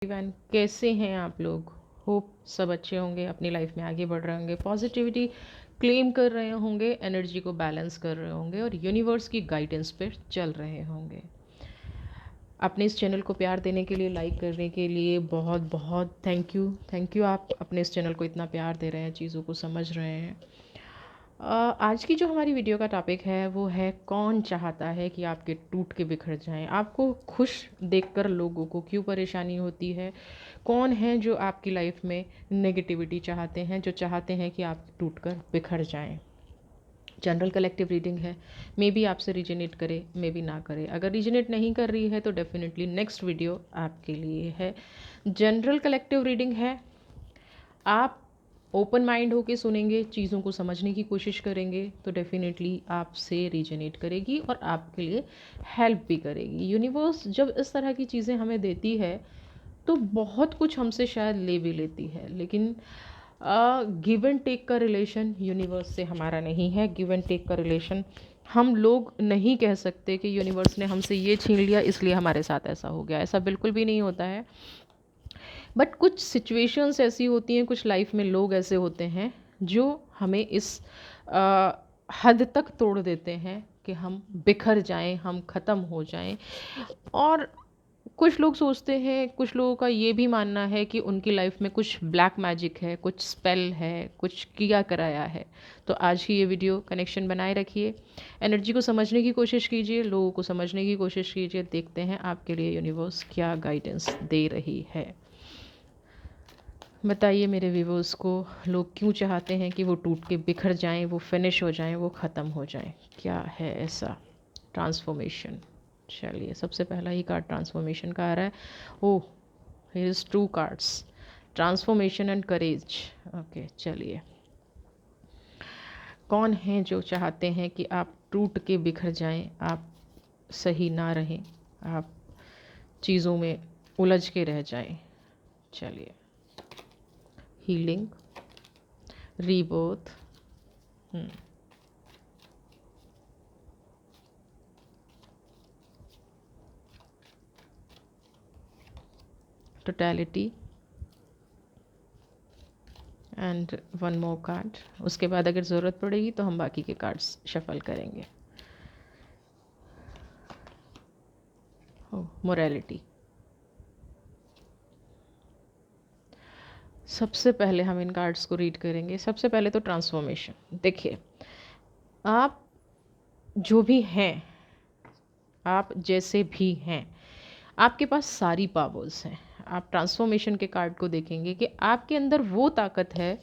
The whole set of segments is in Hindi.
एवरीवन, कैसे हैं आप लोग। होप सब अच्छे होंगे, अपनी लाइफ में आगे बढ़ रहे होंगे, पॉजिटिविटी क्लेम कर रहे होंगे, एनर्जी को बैलेंस कर रहे होंगे और यूनिवर्स की गाइडेंस पे चल रहे होंगे। अपने इस चैनल को प्यार देने के लिए, लाइक करने के लिए बहुत बहुत थैंक यू। आप अपने इस चैनल को इतना प्यार दे रहे हैं, चीज़ों को समझ रहे हैं। आज की जो हमारी वीडियो का टॉपिक है वो है, कौन चाहता है कि आपके टूट के बिखर जाएं। आपको खुश देखकर लोगों को क्यों परेशानी होती है। कौन है जो आपकी लाइफ में नेगेटिविटी चाहते हैं, जो चाहते हैं कि आप टूट कर बिखर जाएं। जनरल कलेक्टिव रीडिंग है, मे बी आपसे रिजनेट करे, मे बी ना करे। अगर रिजनेट नहीं कर रही है तो डेफिनेटली नेक्स्ट वीडियो आपके लिए है। जनरल कलेक्टिव रीडिंग है, आप ओपन माइंड होके सुनेंगे, चीज़ों को समझने की कोशिश करेंगे तो डेफिनेटली आपसे रिजनेट करेगी और आपके लिए हेल्प भी करेगी। यूनिवर्स जब इस तरह की चीज़ें हमें देती है तो बहुत कुछ हमसे शायद ले भी लेती है, लेकिन गिव एंड टेक का रिलेशन यूनिवर्स से हमारा नहीं है। गिव एंड टेक का रिलेशन हम लोग नहीं कह सकते कि यूनिवर्स ने हमसे ये छीन लिया इसलिए हमारे साथ ऐसा हो गया, ऐसा बिल्कुल भी नहीं होता है। बट कुछ सिचुएशंस ऐसी होती हैं, कुछ लाइफ में लोग ऐसे होते हैं जो हमें इस हद तक तोड़ देते हैं कि हम बिखर जाएं, हम ख़त्म हो जाएं। और कुछ लोग सोचते हैं, कुछ लोगों का ये भी मानना है कि उनकी लाइफ में कुछ ब्लैक मैजिक है, कुछ स्पेल है, कुछ किया कराया है। तो आज की ये वीडियो कनेक्शन बनाए रखिए, एनर्जी को समझने की कोशिश कीजिए, लोगों को समझने की कोशिश कीजिए। देखते हैं आपके लिए यूनिवर्स क्या गाइडेंस दे रही है। बताइए मेरे व्यूवर्स को, लोग क्यों चाहते हैं कि वो टूट के बिखर जाएं, वो फिनिश हो जाएं, वो ख़त्म हो जाएं। क्या है ऐसा। ट्रांसफॉर्मेशन। चलिए, सबसे पहला ही कार्ड ट्रांसफॉर्मेशन का आ रहा है। Oh, here is 2 cards, transformation and courage. Okay, चलिए, कौन है जो चाहते हैं कि आप टूट के बिखर जाएं, आप सही ना रहें, आप चीज़ों में उलझ के रह जाएं। चलिए, healing, rebirth, totality and one more card. उसके बाद अगर ज़रूरत पड़ेगी तो हम बाकी के कार्ड्स शफल करेंगे। मोरालिटी। सबसे पहले हम इन कार्ड्स को रीड करेंगे। सबसे पहले तो ट्रांसफॉर्मेशन। देखिए, आप जो भी हैं, आप जैसे भी हैं, आपके पास सारी पावर्स हैं। आप ट्रांसफॉर्मेशन के कार्ड को देखेंगे कि आपके अंदर वो ताकत है।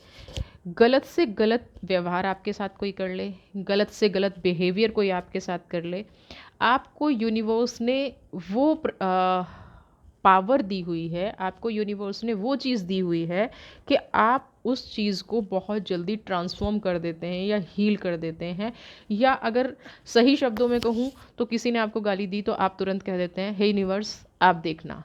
गलत से गलत व्यवहार आपके साथ कोई कर ले, गलत से गलत बिहेवियर कोई आपके साथ कर ले, आपको यूनिवर्स ने वो पावर दी हुई है, आपको यूनिवर्स ने वो चीज़ दी हुई है कि आप उस चीज़ को बहुत जल्दी ट्रांसफॉर्म कर देते हैं या हील कर देते हैं। या अगर सही शब्दों में कहूँ तो किसी ने आपको गाली दी तो आप तुरंत कह देते हैं, हे यूनिवर्स आप देखना,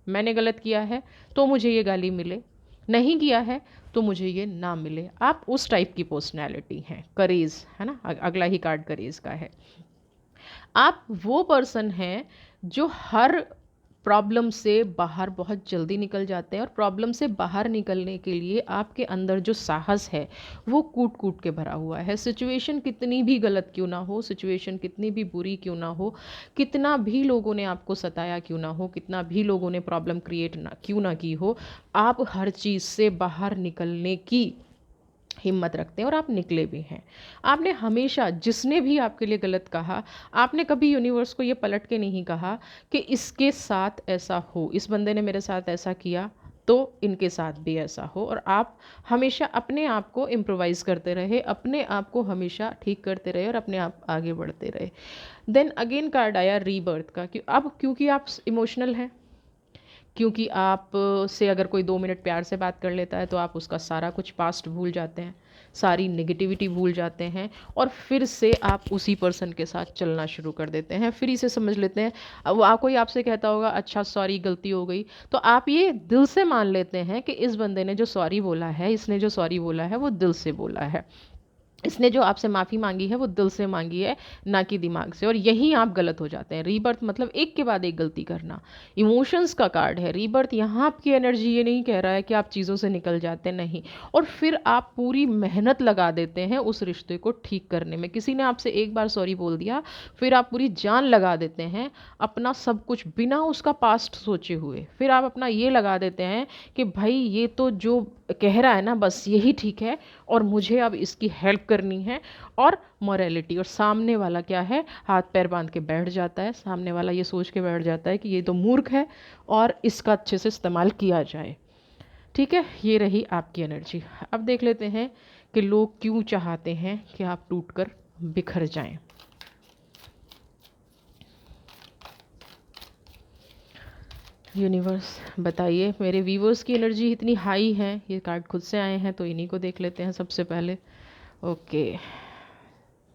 मैंने गलत किया है तो मुझे ये गाली मिले, नहीं किया है तो मुझे ये ना मिले। आप उस टाइप की पर्सनैलिटी हैं। करेज है ना, अगला ही कार्ड करेज का है। आप वो पर्सन हैं जो हर प्रॉब्लम से बाहर बहुत जल्दी निकल जाते हैं, और प्रॉब्लम से बाहर निकलने के लिए आपके अंदर जो साहस है वो कूट कूट के भरा हुआ है। सिचुएशन कितनी भी गलत क्यों ना हो, सिचुएशन कितनी भी बुरी क्यों ना हो, कितना भी लोगों ने आपको सताया क्यों ना हो, कितना भी लोगों ने प्रॉब्लम क्रिएट ना क्यों ना की हो, आप हर चीज़ से बाहर निकलने की हिम्मत रखते हैं और आप निकले भी हैं। आपने हमेशा, जिसने भी आपके लिए गलत कहा, आपने कभी यूनिवर्स को ये पलट के नहीं कहा कि इसके साथ ऐसा हो, इस बंदे ने मेरे साथ ऐसा किया तो इनके साथ भी ऐसा हो। और आप हमेशा अपने आप को इम्प्रोवाइज करते रहे, अपने आप को हमेशा ठीक करते रहे और अपने आप आगे बढ़ते रहे। देन अगेन कार्ड आया रीबर्थ का, कि अब क्योंकि आप इमोशनल हैं, क्योंकि आप से अगर कोई 2 मिनट प्यार से बात कर लेता है तो आप उसका सारा कुछ पास्ट भूल जाते हैं, सारी नेगेटिविटी भूल जाते हैं और फिर से आप उसी पर्सन के साथ चलना शुरू कर देते हैं। फिर इसे समझ लेते हैं, अब वो कोई आपसे कहता होगा अच्छा सॉरी गलती हो गई, तो आप ये दिल से मान लेते हैं कि इस बंदे ने जो सॉरी बोला है, इसने जो सॉरी बोला है वो दिल से बोला है। इसने जो आपसे माफ़ी मांगी है वो दिल से मांगी है, ना कि दिमाग से। और यहीं आप गलत हो जाते हैं। रीबर्थ मतलब एक के बाद एक गलती करना। इमोशंस का कार्ड है रीबर्थ। यहाँ आपकी एनर्जी ये नहीं कह रहा है कि आप चीज़ों से निकल जाते, नहीं। और फिर आप पूरी मेहनत लगा देते हैं उस रिश्ते को ठीक करने में। किसी ने आपसे एक बार सॉरी बोल दिया, फिर आप पूरी जान लगा देते हैं अपना सब कुछ बिना उसका पास्ट सोचे हुए। फिर आप अपना ये लगा देते हैं कि भाई ये तो जो कह रहा है ना बस यही ठीक है, और मुझे अब इसकी हेल्प करनी है। और मॉरलिटी। और सामने वाला क्या है, हाथ पैर बांध के बैठ जाता है। सामने वाला ये सोच के बैठ जाता है कि ये तो मूर्ख है और इसका अच्छे से इस्तेमाल किया जाए। ठीक है, ये रही आपकी एनर्जी। अब देख लेते हैं कि लोग क्यों चाहते हैं कि आप टूटकर बिखर जाएं। यूनिवर्स बताइए, मेरे व्यूवर्स की एनर्जी इतनी हाई है, ये कार्ड खुद से आए हैं तो इन्हीं को देख लेते हैं सबसे पहले। Okay,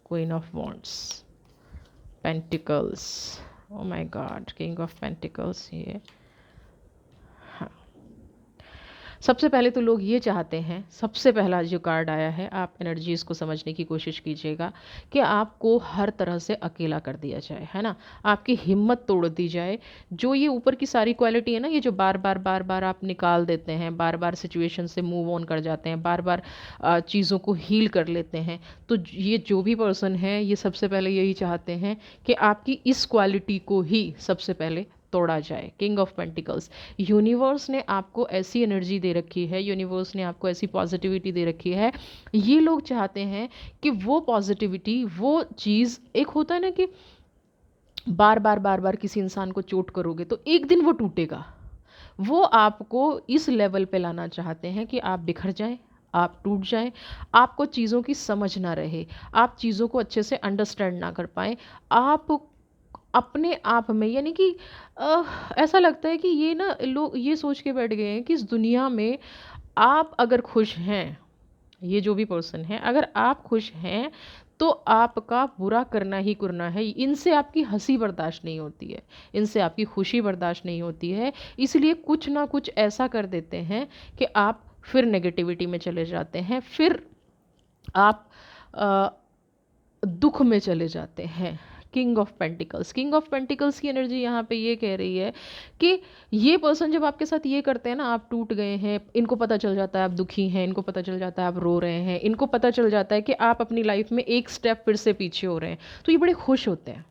queen of wands, pentacles, oh my God, king of pentacles. ये सबसे पहले तो लोग ये चाहते हैं, सबसे पहला जो कार्ड आया है, आप एनर्जीज़ को समझने की कोशिश कीजिएगा, कि आपको हर तरह से अकेला कर दिया जाए, है ना। आपकी हिम्मत तोड़ दी जाए। जो ये ऊपर की सारी क्वालिटी है ना, ये जो बार बार आप निकाल देते हैं, बार बार सिचुएशन से मूव ऑन कर जाते हैं, बार बार चीज़ों को हील कर लेते हैं, तो ये जो भी पर्सन है ये सबसे पहले यही चाहते हैं कि आपकी इस क्वालिटी को ही सबसे पहले तोड़ा जाए। किंग ऑफ पेंटिकल्स, यूनिवर्स ने आपको ऐसी एनर्जी दे रखी है, यूनिवर्स ने आपको ऐसी पॉजिटिविटी दे रखी है। ये लोग चाहते हैं कि वो पॉजिटिविटी, वो चीज़, एक होता है ना कि बार बार किसी इंसान को चोट करोगे तो एक दिन वो टूटेगा। वो आपको इस लेवल पे लाना चाहते हैं कि आप बिखर जाएं, आप टूट जाएं, आपको चीज़ों की समझ ना रहे, आप चीज़ों को अच्छे से अंडरस्टैंड ना कर पाएँ, आप अपने आप में, यानी कि ऐसा लगता है कि ये ना लोग ये सोच के बैठ गए हैं कि इस दुनिया में आप अगर खुश हैं, ये जो भी पर्सन है, अगर आप खुश हैं तो आपका बुरा करना ही करना है। इनसे आपकी हंसी बर्दाश्त नहीं होती है, इनसे आपकी खुशी बर्दाश्त नहीं होती है, इसलिए कुछ ना कुछ ऐसा कर देते हैं कि आप फिर नेगेटिविटी में चले जाते हैं, फिर आप दुख में चले जाते हैं। King of pentacles, king of pentacles की एनर्जी यहाँ पे ये कह रही है कि ये पर्सन जब आपके साथ ये करते हैं ना, आप टूट गए हैं, इनको पता चल जाता है आप दुखी हैं, इनको पता चल जाता है आप रो रहे हैं, इनको पता चल जाता है कि आप अपनी लाइफ में एक स्टेप फिर से पीछे हो रहे हैं, तो ये बड़े खुश होते हैं,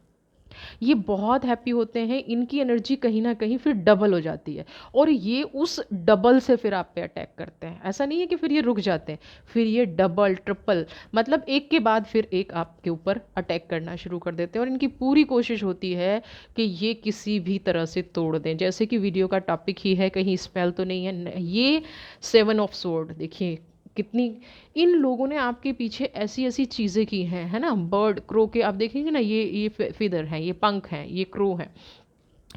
ये बहुत हैप्पी होते हैं। इनकी एनर्जी कहीं ना कहीं फिर डबल हो जाती है, और ये उस डबल से फिर आप पे अटैक करते हैं। ऐसा नहीं है कि फिर ये रुक जाते हैं, फिर ये डबल ट्रिपल, मतलब एक के बाद फिर एक आपके ऊपर अटैक करना शुरू कर देते हैं। और इनकी पूरी कोशिश होती है कि ये किसी भी तरह से तोड़ दें। जैसे कि वीडियो का टॉपिक ही है, कहीं स्पेल तो नहीं है, ये 7 ऑफ सोर्ड देखिए कितनी इन लोगों ने आपके पीछे ऐसी ऐसी चीज़ें की हैं, है ना। बर्ड, क्रो के आप देखेंगे ना, ये फिदर हैं, ये पंख हैं, ये क्रो हैं।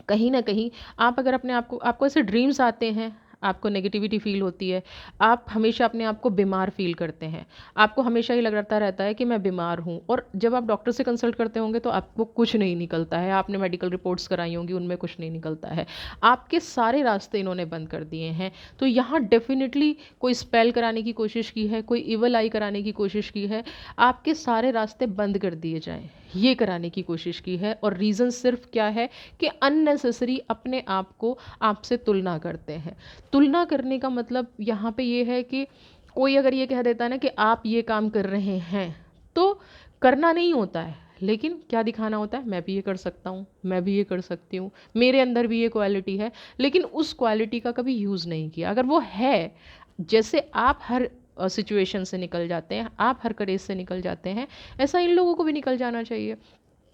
कहीं ना कहीं आप अगर अपने आपको ऐसे ड्रीम्स आते हैं, आपको नेगेटिविटी फील होती है, आप हमेशा अपने आप को बीमार फील करते हैं, आपको हमेशा ही लगता रहता है कि मैं बीमार हूँ, और जब आप डॉक्टर से कंसल्ट करते होंगे तो आपको कुछ नहीं निकलता है, आपने मेडिकल रिपोर्ट्स कराई होंगी, उनमें कुछ नहीं निकलता है, आपके सारे रास्ते इन्होंने बंद कर दिए हैं। तो यहाँ डेफिनेटली कोई स्पेल कराने की कोशिश की है, कोई इवल आई कराने की कोशिश की है, आपके सारे रास्ते बंद कर दिए जाएँ, ये कराने की कोशिश की है। और रीज़न सिर्फ क्या है कि अननेसेसरी अपने आप को आपसे तुलना करते हैं। तुलना करने का मतलब यहाँ पे ये है कि कोई अगर ये कह देता है ना कि आप ये काम कर रहे हैं, तो करना नहीं होता है, लेकिन क्या दिखाना होता है, मैं भी ये कर सकता हूँ, मैं भी ये कर सकती हूँ, मेरे अंदर भी ये क्वालिटी है, लेकिन उस क्वालिटी का कभी यूज़ नहीं किया। अगर वो है, जैसे आप हर सिचुएशन से निकल जाते हैं, आप हर करेज से निकल जाते हैं, ऐसा इन लोगों को भी निकल जाना चाहिए।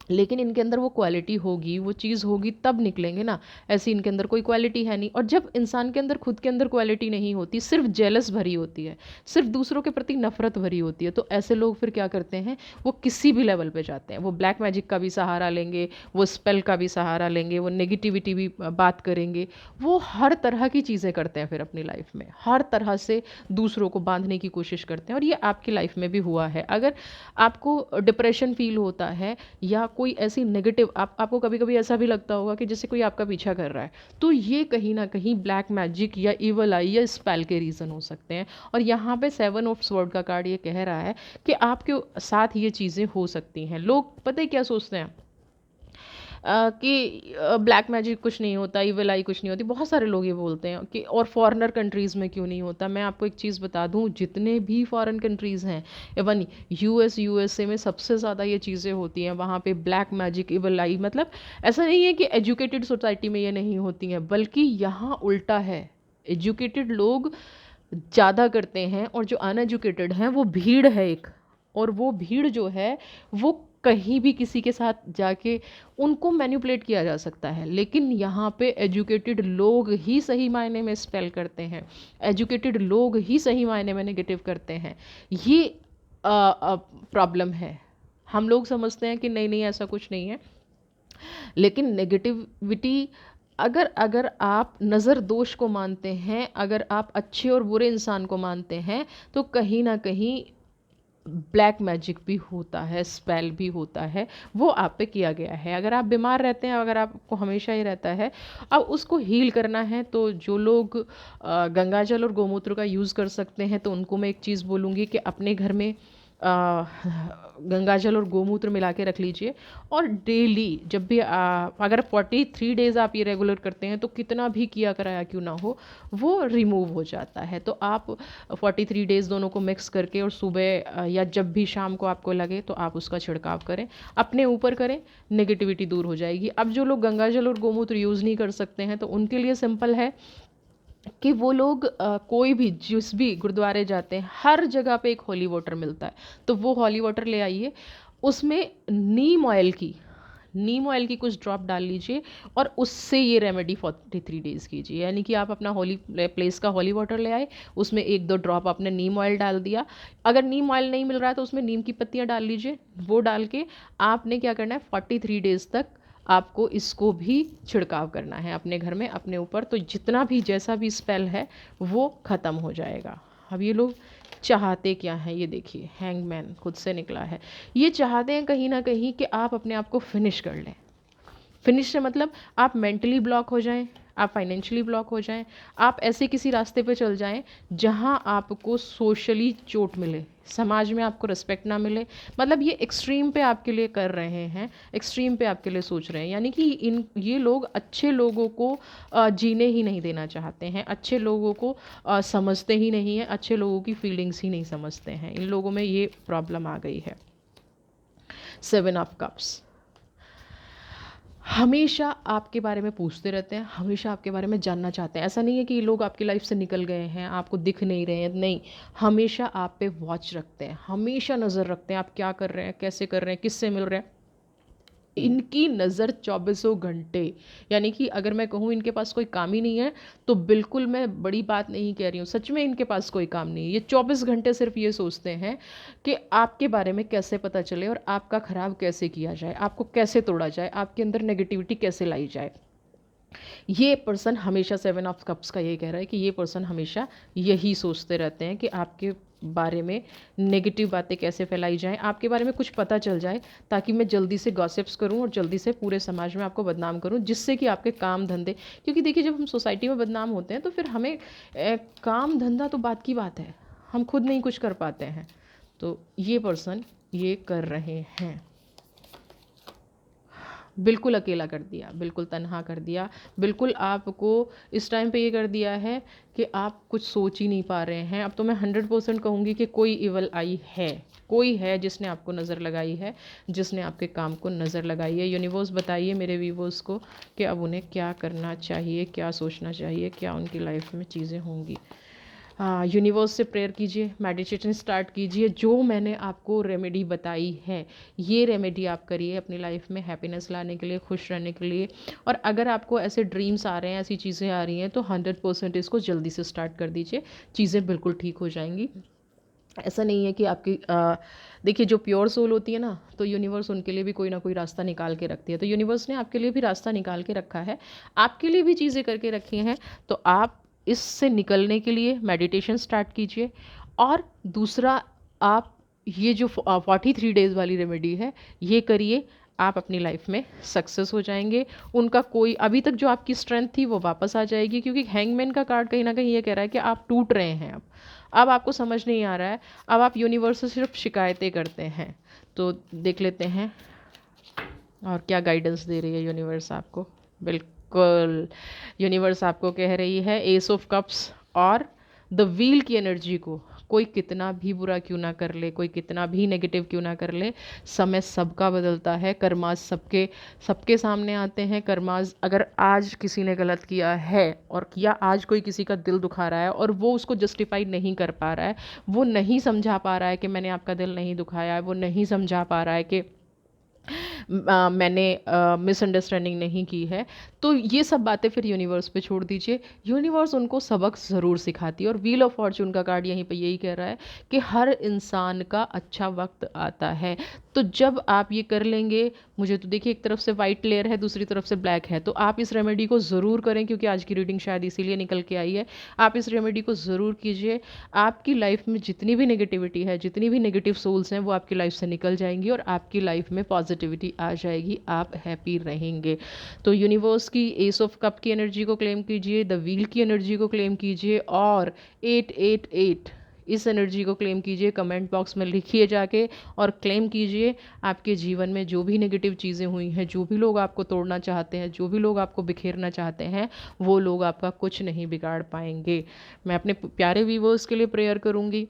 लेकिन इनके अंदर वो क्वालिटी होगी, वो चीज़ होगी, तब निकलेंगे ना। ऐसी इनके अंदर कोई क्वालिटी है नहीं। और जब इंसान के अंदर, खुद के अंदर क्वालिटी नहीं होती, सिर्फ जेलस भरी होती है, सिर्फ दूसरों के प्रति नफरत भरी होती है, तो ऐसे लोग फिर क्या करते हैं, वो किसी भी लेवल पे जाते हैं। वो ब्लैक मैजिक का भी सहारा लेंगे, वो स्पेल का भी सहारा लेंगे, वो नेगेटिविटी भी बात करेंगे, वो हर तरह की चीज़ें करते हैं फिर अपनी लाइफ में, हर तरह से दूसरों को बांधने की कोशिश करते हैं। और ये आपकी लाइफ में भी हुआ है। अगर आपको डिप्रेशन फील होता है या कोई ऐसी नेगेटिव, आपको कभी कभी ऐसा भी लगता होगा कि जैसे कोई आपका पीछा कर रहा है, तो ये कहीं ना कहीं ब्लैक मैजिक या इवल आई या स्पेल के रीज़न हो सकते हैं। और यहाँ पे 7 ऑफ स्वॉर्ड का कार्ड ये कह रहा है कि आपके साथ ये चीज़ें हो सकती हैं। लोग पता है क्या सोचते हैं कि ब्लैक मैजिक कुछ नहीं होता, इविल आई कुछ नहीं होती, बहुत सारे लोग ये बोलते हैं कि और फॉरेनर कंट्रीज़ में क्यों नहीं होता। मैं आपको एक चीज़ बता दूं, जितने भी फॉरेन कंट्रीज़ हैं, इवन यूएसए में सबसे ज़्यादा ये चीज़ें होती हैं। वहाँ पे ब्लैक मैजिक, इविल आई, मतलब ऐसा नहीं है कि एजुकेटेड सोसाइटी में ये नहीं होती हैं, बल्कि यहाँ उल्टा है। एजुकेटेड लोग ज़्यादा करते हैं और जो अनएजुकेटेड हैं वो भीड़ है एक, और वो भीड़ जो है वो कहीं भी किसी के साथ जाके उनको मैनिपुलेट किया जा सकता है। लेकिन यहाँ पे एजुकेटेड लोग ही सही मायने में स्पेल करते हैं, एजुकेटेड लोग ही सही मायने में नेगेटिव करते हैं। ये प्रॉब्लम है। हम लोग समझते हैं कि नहीं नहीं ऐसा कुछ नहीं है, लेकिन नेगेटिविटी, अगर अगर आप नज़र दोष को मानते हैं, अगर आप अच्छे और बुरे इंसान को मानते हैं, तो कहीं ना कहीं ब्लैक मैजिक भी होता है, स्पेल भी होता है, वो आप पे किया गया है। अगर आप बीमार रहते हैं, अगर आपको हमेशा ही रहता है, अब उसको हील करना है, तो जो लोग गंगाजल और गोमूत्र का यूज़ कर सकते हैं, तो उनको मैं एक चीज़ बोलूँगी कि अपने घर में गंगाजल और गोमूत्र मिला के रख लीजिए, और डेली जब भी अगर 43 डेज़ आप ये रेगुलर करते हैं, तो कितना भी किया कराया क्यों ना हो, वो रिमूव हो जाता है। तो आप 43 डेज़ दोनों को मिक्स करके और सुबह या जब भी शाम को आपको लगे तो आप उसका छिड़काव करें, अपने ऊपर करें, नेगेटिविटी दूर हो जाएगी। अब जो लोग गंगाजल और गोमूत्र यूज़ नहीं कर सकते हैं, तो उनके लिए सिंपल है कि वो लोग कोई भी जिस भी गुरुद्वारे जाते हैं, हर जगह पे एक हॉली वाटर मिलता है, तो वो हॉली वाटर ले आइए, उसमें नीम ऑयल की कुछ ड्रॉप डाल लीजिए, और उससे ये रेमेडी 43 डेज़ कीजिए। यानी कि आप अपना हॉली प्लेस का हॉली वाटर ले आए, उसमें 1-2 ड्रॉप आपने नीम ऑयल डाल दिया। अगर नीम ऑयल नहीं मिल रहा है तो उसमें नीम की पत्तियाँ डाल लीजिए। वो डाल के आपने क्या करना है, 43 डेज़ तक आपको इसको भी छिड़काव करना है अपने घर में, अपने ऊपर, तो जितना भी जैसा भी स्पेल है वो ख़त्म हो जाएगा। अब ये लोग चाहते क्या हैं, ये देखिए, हैंगमैन खुद से निकला है। ये चाहते हैं कहीं ना कहीं कि आप अपने आप को फिनिश कर लें। फिनिश से मतलब आप मेंटली ब्लॉक हो जाएं, आप फाइनेंशियली ब्लॉक हो जाएं, आप ऐसे किसी रास्ते पे चल जाएं जहां आपको सोशली चोट मिले, समाज में आपको रिस्पेक्ट ना मिले। मतलब ये एक्सट्रीम पे आपके लिए कर रहे हैं, एक्सट्रीम पे आपके लिए सोच रहे हैं। यानी कि ये लोग अच्छे लोगों को जीने ही नहीं देना चाहते हैं, अच्छे लोगों को समझते ही नहीं हैं, अच्छे लोगों की फीलिंग्स ही नहीं समझते हैं। इन लोगों में ये प्रॉब्लम आ गई है। 7 ऑफ कप्स हमेशा आपके बारे में पूछते रहते हैं, हमेशा आपके बारे में जानना चाहते हैं। ऐसा नहीं है कि ये लोग आपकी लाइफ से निकल गए हैं, आपको दिख नहीं रहे हैं, नहीं, हमेशा आप पे वॉच रखते हैं, हमेशा नज़र रखते हैं, आप क्या कर रहे हैं, कैसे कर रहे हैं, किससे मिल रहे हैं। इनकी नज़र 24 घंटे, यानी कि अगर मैं कहूँ इनके पास कोई काम ही नहीं है, तो बिल्कुल मैं बड़ी बात नहीं कह रही हूँ, सच में इनके पास कोई काम नहीं है। ये 24 घंटे सिर्फ ये सोचते हैं कि आपके बारे में कैसे पता चले और आपका ख़राब कैसे किया जाए, आपको कैसे तोड़ा जाए, आपके अंदर नेगेटिविटी कैसे लाई जाए। ये पर्सन हमेशा 7 ऑफ कप्स का ये कह रहा है कि ये पर्सन हमेशा यही सोचते रहते हैं कि आपके बारे में नेगेटिव बातें कैसे फैलाई जाएं, आपके बारे में कुछ पता चल जाए, ताकि मैं जल्दी से गॉसिप्स करूं और जल्दी से पूरे समाज में आपको बदनाम करूं, जिससे कि आपके काम धंधे, क्योंकि देखिए जब हम सोसाइटी में बदनाम होते हैं तो फिर हमें काम धंधा तो बात की बात है, हम खुद नहीं कुछ कर पाते हैं। तो ये पर्सन ये कर रहे हैं, बिल्कुल अकेला कर दिया, बिल्कुल तन्हा कर दिया, बिल्कुल आपको इस टाइम पे ये कर दिया है कि आप कुछ सोच ही नहीं पा रहे हैं। अब तो मैं 100% कहूँगी कि कोई इवल आई है, कोई है जिसने आपको नज़र लगाई है, जिसने आपके काम को नज़र लगाई है। यूनिवर्स बताइए मेरे व्यूवर्स को कि अब उन्हें क्या करना चाहिए, क्या सोचना चाहिए, क्या उनकी लाइफ में चीज़ें होंगी। यूनिवर्स से प्रेयर कीजिए, मेडिटेशन स्टार्ट कीजिए। जो मैंने आपको रेमेडी बताई है, ये रेमेडी आप करिए अपनी लाइफ में हैप्पीनेस लाने के लिए, खुश रहने के लिए। और अगर आपको ऐसे ड्रीम्स आ रहे हैं, ऐसी चीज़ें आ रही हैं, तो 100% इसको जल्दी से स्टार्ट कर दीजिए, चीज़ें बिल्कुल ठीक हो जाएंगी। ऐसा नहीं है कि आपकी देखिए जो प्योर सोल होती है ना, तो यूनिवर्स उनके लिए भी कोई ना कोई रास्ता निकाल के रखती है। तो यूनिवर्स ने आपके लिए भी रास्ता निकाल के रखा है, आपके लिए भी चीज़ें करके रखी हैं। तो आप इससे निकलने के लिए मेडिटेशन स्टार्ट कीजिए। और दूसरा, आप ये जो 43 डेज़ वाली रेमेडी है ये करिए। आप अपनी लाइफ में सक्सेस हो जाएंगे। उनका कोई अभी तक जो आपकी स्ट्रेंथ थी वो वापस आ जाएगी, क्योंकि हैंगमैन का कार्ड कहीं ना कहीं ये कह रहा है कि आप टूट रहे हैं। अब आपको समझ नहीं आ रहा है, अब आप यूनिवर्स से सिर्फ शिकायतें करते हैं। तो देख लेते हैं और क्या गाइडेंस दे रही है यूनिवर्स आपको। बिल्कुल, यूनिवर्स आपको कह रही है एस ऑफ कप्स और द व्हील की एनर्जी को, कोई कितना भी बुरा क्यों ना कर ले, कोई कितना भी नेगेटिव क्यों ना कर ले, समय सबका बदलता है, कर्माज सबके सबके सामने आते हैं। कर्माज अगर आज किसी ने गलत किया है और किया आज कोई किसी का दिल दुखा रहा है और वो उसको जस्टिफाई नहीं कर पा रहा है, वो नहीं समझा पा रहा है कि मैंने आपका दिल नहीं दुखाया है, वो नहीं समझा पा रहा है कि मैंने मिसअंडरस्टैंडिंग नहीं की है, तो ये सब बातें फिर यूनिवर्स पे छोड़ दीजिए। यूनिवर्स उनको सबक ज़रूर सिखाती है। और व्हील ऑफ फॉर्चून का कार्ड यहीं पे यही कह रहा है कि हर इंसान का अच्छा वक्त आता है। तो जब आप ये कर लेंगे, मुझे तो देखिए एक तरफ से वाइट लेयर है, दूसरी तरफ से ब्लैक है, तो आप इस रेमेडी को ज़रूर करें, क्योंकि आज की रीडिंग शायद इसीलिए निकल के आई है। आप इस रेमेडी को ज़रूर कीजिए। आपकी लाइफ में जितनी भी नेगेटिविटी है, जितनी भी नेगेटिव सोल्स हैं, वो आपकी लाइफ से निकल जाएंगी और आपकी लाइफ में पॉजिटिविटी आ जाएगी, आप हैप्पी रहेंगे। तो यूनिवर्स की एस ऑफ कप की एनर्जी को क्लेम कीजिए, द व्हील की एनर्जी को क्लेम कीजिए और 888 इस एनर्जी को क्लेम कीजिए। कमेंट बॉक्स में लिखिए जाके और क्लेम कीजिए। आपके जीवन में जो भी नेगेटिव चीज़ें हुई हैं, जो भी लोग आपको तोड़ना चाहते हैं, जो भी लोग आपको बिखेरना चाहते हैं, वो लोग आपका कुछ नहीं बिगाड़ पाएंगे। मैं अपने प्यारे व्यूअर्स के लिए प्रेयर करूँगी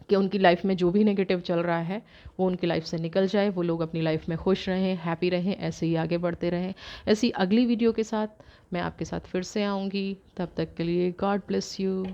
कि उनकी लाइफ में जो भी नेगेटिव चल रहा है वो उनकी लाइफ से निकल जाए, वो लोग अपनी लाइफ में खुश रहें, हैप्पी रहें, ऐसे ही आगे बढ़ते रहें। ऐसी अगली वीडियो के साथ मैं आपके साथ फिर से आऊँगी। तब तक के लिए गॉड ब्लेस यू।